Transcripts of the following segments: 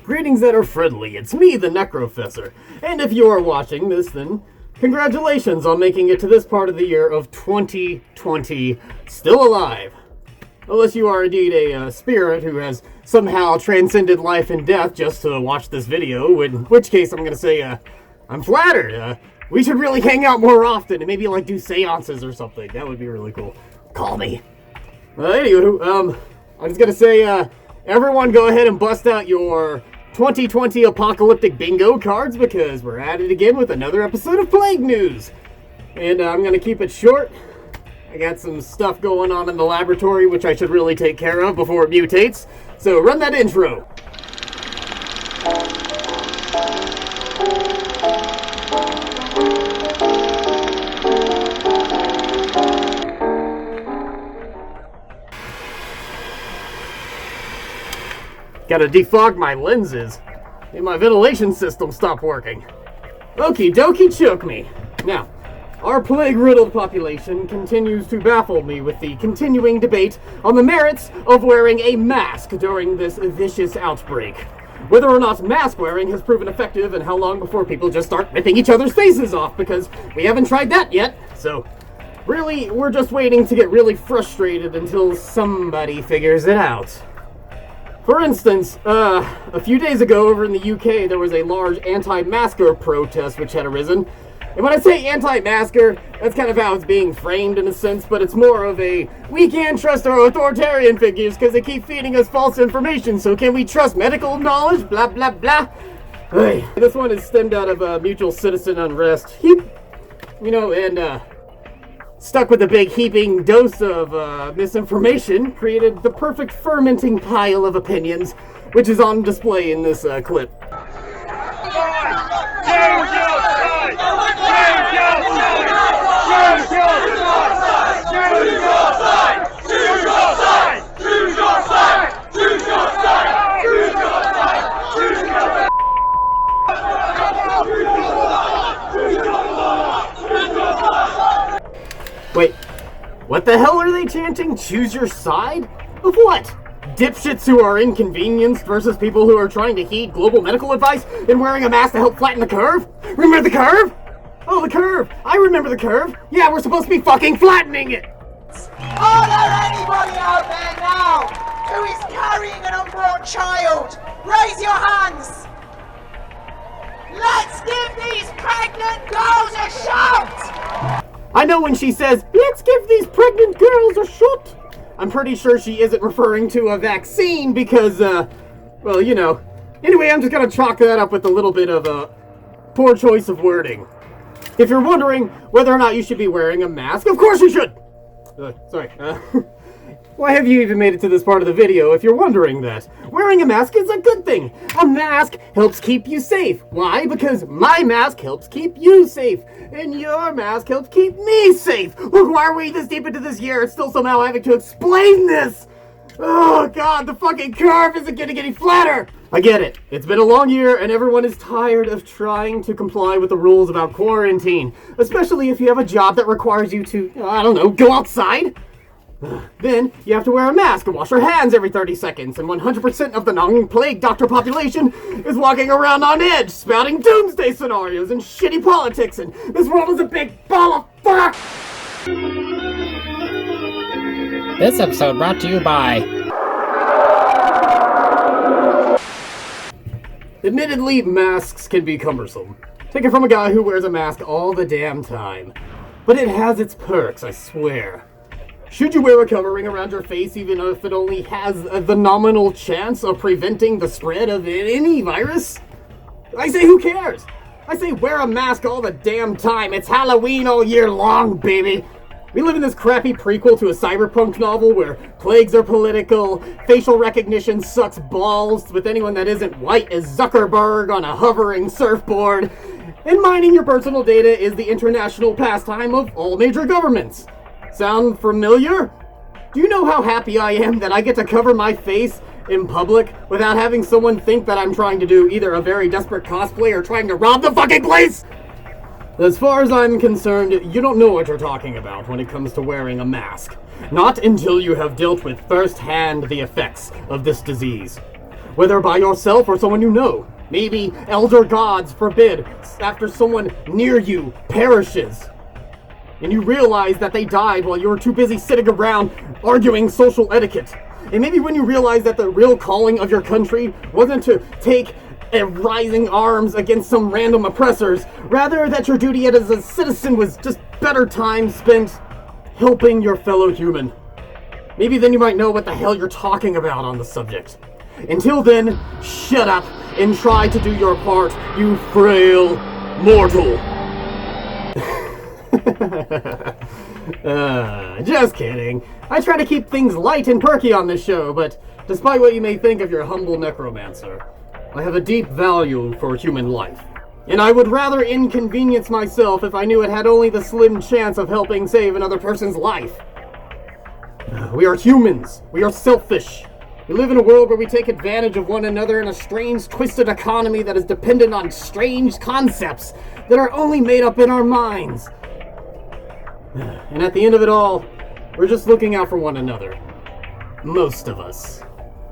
Greetings that are friendly, it's me, the Necrofessor. And if you are watching this, then congratulations on making it to this part of the year of 2020 still alive. Unless you are indeed a spirit who has somehow transcended life and death just to watch this video, in which case I'm gonna say, I'm flattered. We should really hang out more often and maybe like do seances or something. That would be really cool. Call me. Anywho, I'm just gonna say, everyone go ahead and bust out your 2020 apocalyptic bingo cards because we're at it again with another episode of Plague News. And I'm gonna keep it short. I got some stuff going on in the laboratory which I should really take care of before it mutates. So run that intro. Gotta defog my lenses. Made my ventilation system stop working. Okie dokie choke me. Now, our plague-riddled population continues to baffle me with the continuing debate on the merits of wearing a mask during this vicious outbreak. Whether or not mask wearing has proven effective and how long before people just start ripping each other's faces off, because we haven't tried that yet. So, really, we're just waiting to get really frustrated until somebody figures it out. For instance, a few days ago over in the UK, there was a large anti-masker protest which had arisen. And when I say anti-masker, that's kind of how it's being framed in a sense, but it's more of a, we can't trust our authoritarian figures because they keep feeding us false information, so can we trust medical knowledge? Blah, blah, blah. Hey, this one is stemmed out of mutual citizen unrest. And stuck with a big heaping dose of misinformation, created the perfect fermenting pile of opinions, which is on display in this clip. Wait, what the hell are they chanting? Choose your side? Of what? Dipshits who are inconvenienced versus people who are trying to heed global medical advice and wearing a mask to help flatten the curve? Remember the curve? Oh, the curve! I remember the curve! Yeah, we're supposed to be fucking flattening it! Are there anybody out there now who is carrying an unborn child? Raise your hands! Let's give these pregnant girls a shot! I know when she says, let's give these pregnant girls a shot, I'm pretty sure she isn't referring to a vaccine because, well, you know. Anyway, I'm just gonna chalk that up with a little bit of a poor choice of wording. If you're wondering whether or not you should be wearing a mask, of course you should! Why have you even made it to this part of the video if you're wondering that? Wearing a mask is a good thing. A mask helps keep you safe. Why? Because my mask helps keep you safe. And your mask helps keep me safe. Look, why are we this deep into this year and still somehow having to explain this? Oh god, the fucking curve isn't getting any flatter! I get it. It's been a long year and everyone is tired of trying to comply with the rules about quarantine. Especially if you have a job that requires you to, I don't know, go outside. Then, you have to wear a mask and wash your hands every 30 seconds, and 100% of the non-plague doctor population is walking around on edge, spouting doomsday scenarios and shitty politics, and this world is a big ball of fuck! This episode brought to you by... Admittedly, masks can be cumbersome. Take it from a guy who wears a mask all the damn time. But it has its perks, I swear. Should you wear a covering around your face even if it only has the nominal chance of preventing the spread of any virus? I say, who cares? I say wear a mask all the damn time. It's Halloween all year long, baby. We live in this crappy prequel to a cyberpunk novel where plagues are political, facial recognition sucks balls with anyone that isn't white as Zuckerberg on a hovering surfboard, and mining your personal data is the international pastime of all major governments. Sound familiar? Do you know how happy I am that I get to cover my face in public without having someone think that I'm trying to do either a very desperate cosplay or trying to rob the fucking place? As far as I'm concerned, you don't know what you're talking about when it comes to wearing a mask. Not until you have dealt with first-hand the effects of this disease. whether by yourself or someone you know. Maybe elder gods forbid after someone near you perishes. And you realize that they died while you were too busy sitting around arguing social etiquette. And maybe when you realize that the real calling of your country wasn't to take rising arms against some random oppressors, rather that your duty as a citizen was just better time spent helping your fellow human. Maybe then you might know what the hell you're talking about on the subject. Until then, shut up and try to do your part, you frail mortal. Just kidding. I try to keep things light and perky on this show, but despite what you may think of your humble necromancer, I have a deep value for human life. And I would rather inconvenience myself if I knew it had only the slim chance of helping save another person's life. We are humans. We are selfish. We live in a world where we take advantage of one another in a strange, twisted economy that is dependent on strange concepts that are only made up in our minds. And at the end of it all, we're just looking out for one another. Most of us.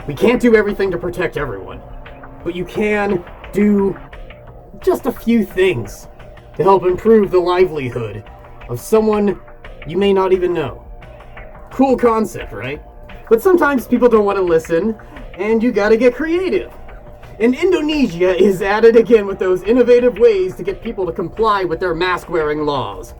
We can't do everything to protect everyone, but you can do just a few things to help improve the livelihood of someone you may not even know. Cool concept, right? But sometimes people don't want to listen, and you gotta get creative. And Indonesia is at it again with those innovative ways to get people to comply with their mask-wearing laws.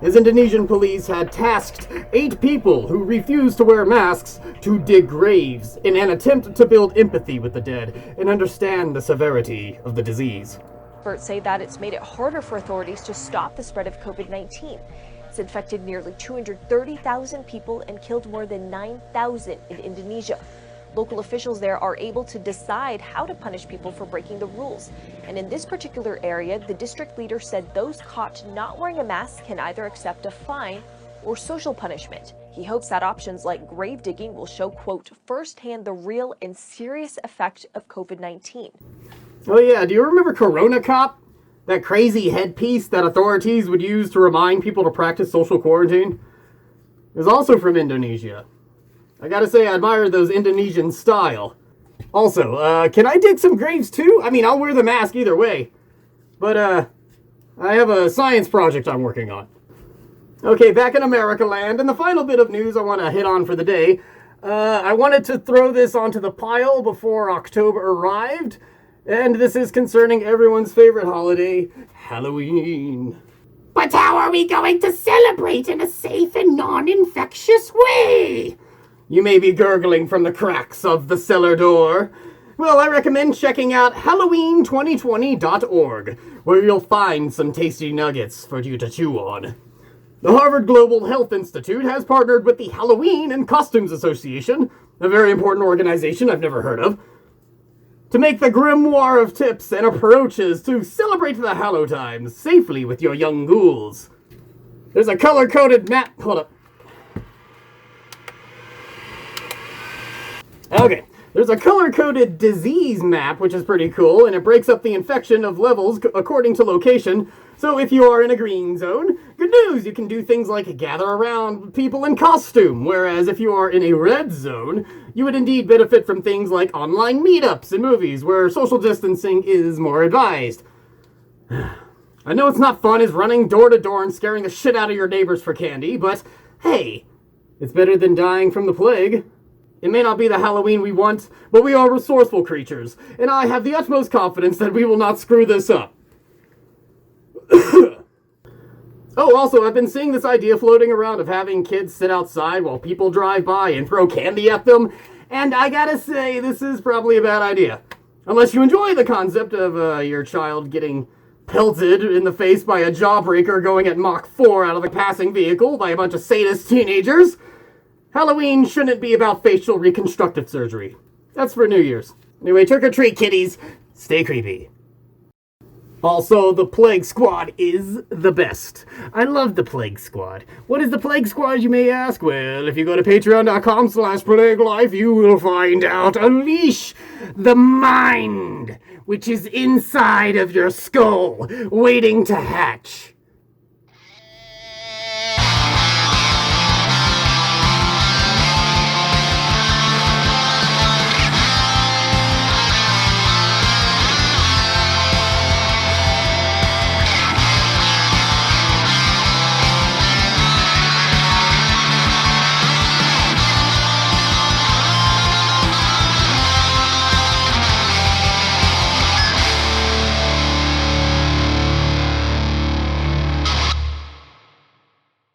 As Indonesian police had tasked 8 people who refused to wear masks to dig graves in an attempt to build empathy with the dead and understand the severity of the disease. Experts say that it's made it harder for authorities to stop the spread of COVID-19. It's infected nearly 230,000 people and killed more than 9,000 in Indonesia. Local officials there are able to decide how to punish people for breaking the rules. And in this particular area, the district leader said those caught not wearing a mask can either accept a fine or social punishment. He hopes that options like grave digging will show, quote, firsthand the real and serious effect of COVID-19. Oh yeah, do you remember Corona Cop? That crazy headpiece that authorities would use to remind people to practice social quarantine? It was also from Indonesia. I gotta say, I admire those Indonesian style. Also, can I dig some graves too? I mean, I'll wear the mask either way. But, I have a science project I'm working on. Okay, back in America land, and the final bit of news I want to hit on for the day. I wanted to throw this onto the pile before October arrived. And this is concerning everyone's favorite holiday, Halloween. But how are we going to celebrate in a safe and non-infectious way? You may be gurgling from the cracks of the cellar door. Well, I recommend checking out Halloween2020.org, where you'll find some tasty nuggets for you to chew on. The Harvard Global Health Institute has partnered with the Halloween and Costumes Association, a very important organization I've never heard of, to make the grimoire of tips and approaches to celebrate the Hallow times safely with your young ghouls. There's a color-coded map. Hold up. Okay. There's a color-coded disease map, which is pretty cool, and it breaks up the infection of levels according to location. So if you are in a green zone, good news, you can do things like gather around people in costume, whereas if you are in a red zone, you would indeed benefit from things like online meetups and movies, where social distancing is more advised. I know it's not fun as running door to door and scaring the shit out of your neighbors for candy, but hey, it's better than dying from the plague. It may not be the Halloween we want, but we are resourceful creatures, and I have the utmost confidence that we will not screw this up. Oh, also, I've been seeing this idea floating around of having kids sit outside while people drive by and throw candy at them, and I gotta say, this is probably a bad idea. Unless you enjoy the concept of your child getting pelted in the face by a jawbreaker going at Mach 4 out of a passing vehicle by a bunch of sadist teenagers. Halloween shouldn't be about facial reconstructive surgery. That's for New Year's. Anyway, trick or treat, kiddies. Stay creepy. Also, the Plague Squad is the best. I love the Plague Squad. What is the Plague Squad, you may ask? Well, if you go to patreon.com/PlagueLife, you will find out. Unleash the mind, which is inside of your skull, waiting to hatch.